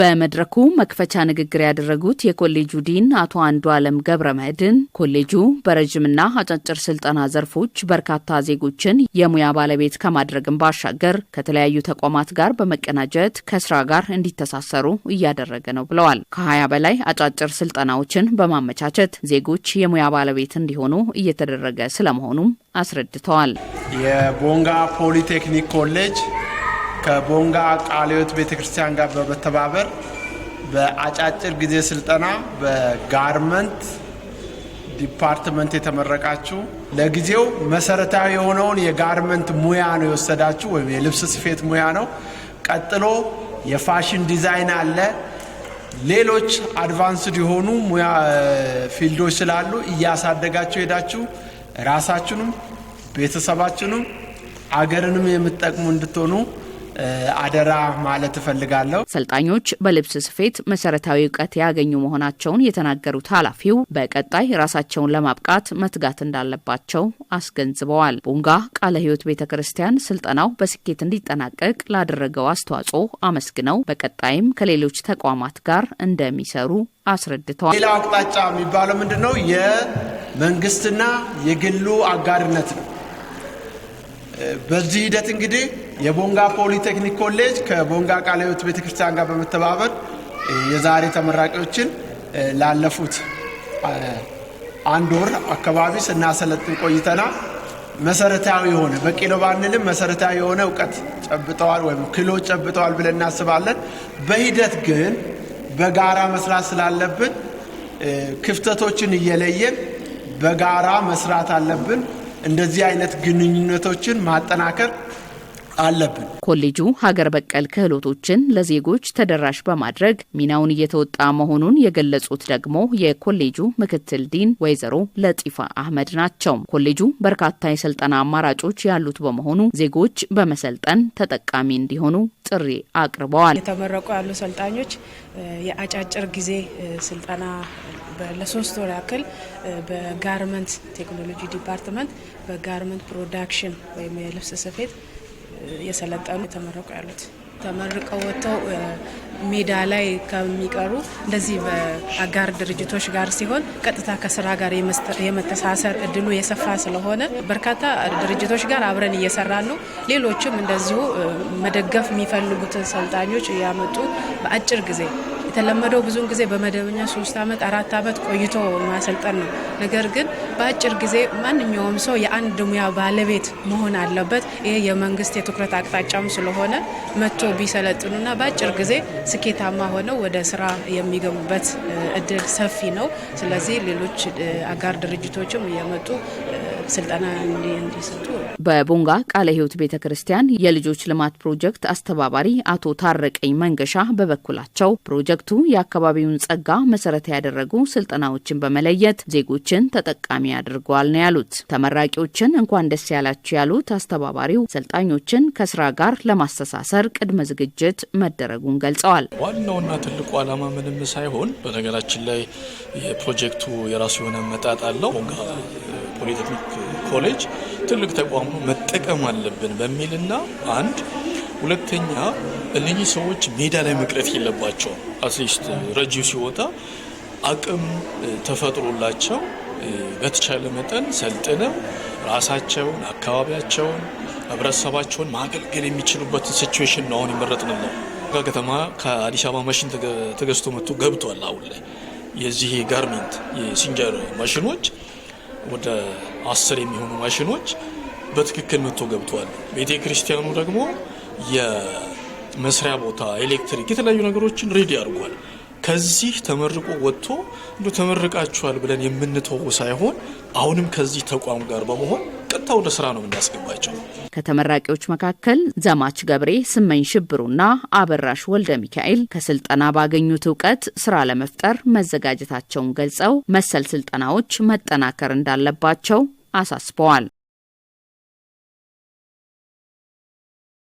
በመድረኩ መክፈቻ ንግግር ያደረጉት የኮሌጁ ዲን አቶ አንዱዓለም ገብረመድህን ኮሌጁ በረጅምና አጫጭር ስልጠና ዘርፎች በርካታ ዜጎችን የሙያ ባለቤት ከማድረግም ባሻገር ከተለያዩ ተቋማት ጋር በመቀናጀት ከስራ ጋር እንዲተሳሰሩ እያደረገ ነው ብለዋል። ከ20 በላይ አጫጭር ስልጠናዎችን በማመቻቸት ዜጎች የሙያ ባለቤት እንዲሆኑ እየተደረገ ስለመሆኑም አስረድተዋል። የቦንጋ ፖሊቴክኒክ ኮሌጅ ከቦንጋ ቃለ ሕይወት ቤተክርስቲያን ጋር በመተባበር በአጫጭር ጊዜ ስልጠና በጋርመንት ዲፓርትመንት የተመረቃችሁ ለጊዜው መሰረታዊ የሆነውን የጋርመንት ሙያ ነው የወሰዳችሁ ወይም የልብስ ስፌት ሙያ ነው። ቀጥሎ የፋሽን ዲዛይን አለ። ሌሎች አድቫንስድ የሆኑ ሙያ ፊልዶች ስላሉ እያሳደጋችሁ ሄዳችሁ ራሳችሁንም ቤተሰባችሁንም አገርንም የምትጠቅሙ እንድትሆኑ አደራ ማለት እፈልጋለሁ። ሰልጣኞች በልብስ ስፌት መሰረታዊ ዕውቀት ያገኙ መሆናቸውን የተናገሩት ኃላፊው በቀጣይ ራሳቸውን ለማብቃት መትጋት እንዳለባቸው አስገንዝበዋል። ቦንጋ ቃለ ሕይወት ቤተክርስቲያን ስልጠናው በስኬት እንዲጠናቀቅ ላደረገው አስተዋጽኦ አመስግነው በቀጣይም ከሌሎች ተቋማት ጋር እንደሚሰሩ አስረድተዋል። ሌላው አቅጣጫ የሚባለው ምንድነው? የመንግስትና የግሉ አጋርነት ነው። በዚህ ሂደት እንግዲህ የቦንጋ ፖሊቴክኒክ ኮሌጅ ከቦንጋ ቃለ ሕይወት ቤተክርስቲያን ጋር በመተባበር የዛሬ ተመራቂዎችን ላለፉት አንድ ወር አካባቢ ስናሰለጥን ቆይተናል። መሰረታዊ የሆነ በቂ ነው ባንልም መሰረታዊ የሆነ ዕውቀት ጨብጠዋል ወይም ክህሎት ጨብጠዋል ብለን እናስባለን። በሂደት ግን በጋራ መስራት ስላለብን ክፍተቶችን እየለየን በጋራ መስራት አለብን። እንደዚህ አይነት ግንኙነቶችን ማጠናከር አለብን። ኮሌጁ ሀገር በቀል ክህሎቶችን ለዜጎች ተደራሽ በማድረግ ሚናውን እየተወጣ መሆኑን የገለጹት ደግሞ የኮሌጁ ምክትል ዲን ወይዘሮ ለጢፋ አህመድ ናቸው። ኮሌጁ በርካታ የስልጠና አማራጮች ያሉት በመሆኑ ዜጎች በመሰልጠን ተጠቃሚ እንዲሆኑ ጥሪ አቅርበዋል። የተመረቁ ያሉ ሰልጣኞች የአጫጭር ጊዜ ስልጠና ለሶስት ወር ያክል በጋርመንት ቴክኖሎጂ ዲፓርትመንት በጋርመንት ፕሮዳክሽን ወይም የልብስ ስፌት የሰለጠኑ የተመረቁ ያሉት ተመርቀው ወጥተው ሜዳ ላይ ከሚቀሩ እንደዚህ በአጋር ድርጅቶች ጋር ሲሆን ቀጥታ ከስራ ጋር የመተሳሰር እድሉ የሰፋ ስለሆነ በርካታ ድርጅቶች ጋር አብረን እየሰራን ነው። ሌሎችም እንደዚሁ መደገፍ የሚፈልጉትን ሰልጣኞች እያመጡ በአጭር ጊዜ የተለመደው ብዙውን ጊዜ በመደበኛ 3 ዓመት 4 ዓመት ቆይቶ ማሰልጠን ነው። ነገር ግን በአጭር ጊዜ ማንኛውም ሰው የአንድ ሙያ ባለቤት መሆን አለበት። ይሄ የመንግስት የትኩረት አቅጣጫም ስለሆነ መጥቶ ቢሰለጥኑና በአጭር ጊዜ ስኬታማ ሆነው ወደ ስራ የሚገቡበት እድል ሰፊ ነው። ስለዚህ ሌሎች አጋር ድርጅቶችም እየመጡ ስልጠና እንዲሰጡ። በቦንጋ ቃለ ሕይወት ቤተክርስቲያን የልጆች ልማት ፕሮጀክት አስተባባሪ አቶ ታረቀኝ መንገሻ በበኩላቸው ፕሮጀክቱ የአካባቢውን ጸጋ መሰረት ያደረጉ ስልጠናዎችን በመለየት ዜጎችን ተጠቃሚ አድርጓል ነው ያሉት። ተመራቂዎችን እንኳን ደስ ያላችሁ ያሉት አስተባባሪው ሰልጣኞችን ከስራ ጋር ለማስተሳሰር ቅድመ ዝግጅት መደረጉን ገልጸዋል። ዋናውና ትልቁ ዓላማ ምንም ሳይሆን በነገራችን ላይ የፕሮጀክቱ የራሱ የሆነ መጣጥ አለው። ቦንጋ ፖሊቴክኒክ ኮሌጅ ትልቅ ተቋም መጠቀም አለብን በሚልና አንድ ሁለተኛ እነኚህ ሰዎች ሜዳ ላይ መቅረት የለባቸው። አትሊስት ረጂው ሲወጣ አቅም ተፈጥሮላቸው በተቻለ መጠን ሰልጥነው ራሳቸውን፣ አካባቢያቸውን፣ ህብረተሰባቸውን ማገልገል የሚችሉበትን ሲቹዌሽን ነው አሁን የመረጥነው። ከተማ ከአዲስ አበባ ማሽን ተገዝቶ መጥቶ ገብቷል። አሁን ላይ የዚህ ጋርሜንት የሲንጀር ማሽኖች ወደ 10 የሚሆኑ ማሽኖች በትክክል መጥቶ ገብቷል። ቤተ ክርስቲያኑ ደግሞ የመስሪያ ቦታ፣ ኤሌክትሪክ፣ የተለያዩ ነገሮችን ሬዲ አድርጓል። ከዚህ ተመርቆ ወጥቶ ተመርቃችኋል ብለን የምንተው ሳይሆን አሁንም ከዚህ ተቋም ጋር በመሆን ቀጥታ ወደ ስራ ነው የምናስገባቸው። ከተመራቂዎች መካከል ዘማች ገብሬ፣ ስመኝ ሽብሩና አበራሽ ወልደ ሚካኤል ከስልጠና ባገኙት ዕውቀት ስራ ለመፍጠር መዘጋጀታቸውን ገልጸው መሰል ስልጠናዎች መጠናከር እንዳለባቸው አሳስበዋል።